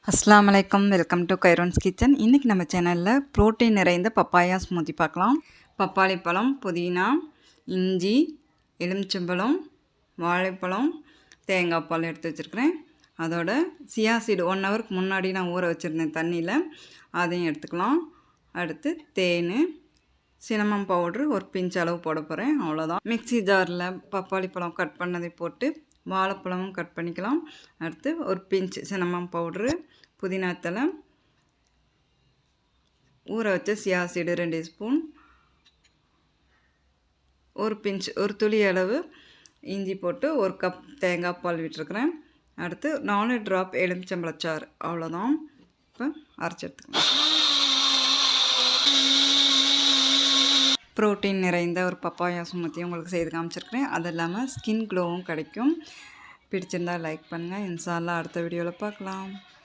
அஸ்ஸலாமு அலைக்கும். Welcome to Kairon's kitchen. இன்றைக்கி நம்ம சேனலில் ப்ரோட்டீன் நிறைந்த பப்பாயா ஸ்மூத்தி பார்க்கலாம். பப்பாளி பழம், புதினா, இஞ்சி, எலுமிச்சம்பழம், வாழைப்பழம், தேங்காய் பால் எடுத்து வச்சுருக்கிறேன். அதோட சியா சீடு 1 ஹவருக்கு முன்னாடி நான் ஊற வச்சுருந்தேன் தண்ணியில், அதையும் எடுத்துக்கலாம். அடுத்து தேன், சினமம் பவுட்ரு ஒரு பிஞ்ச் அளவு போட போகிறேன், அவ்வளோதான். மிக்ஸி ஜாரில் பப்பாளி பழம் கட் பண்ணதை போட்டு வாழைப்பழமும் கட் பண்ணிக்கலாம். அடுத்து ஒரு பிஞ்ச் சினமம் பவுட்ரு, புதினா தழை, ஊற வச்ச சியா சீடு 2 ஸ்பூன், ஒரு பிஞ்ச் ஒரு துளி அளவு இஞ்சி போட்டு 1 கப் தேங்காய் பால் விட்டுருக்குறேன். அடுத்து 4 ட்ராப் எலுமிச்சம்பழச்சாறு, அவ்வளோதான். இப்போ அரைச்சி எடுத்துக்கலாம். ப்ரோட்டீன் நிறைந்த ஒரு பப்பாயா ஸ்மூத்தி உங்களுக்கு செய்து காமிச்சிருக்கிறேன். அது இல்லாமல் ஸ்கின் க்ளோவும் கிடைக்கும். பிடிச்சிருந்தால் லைக் பண்ணுங்கள். இன்ஷா அல்லாஹ் அடுத்த வீடியோவில் பார்க்கலாம்.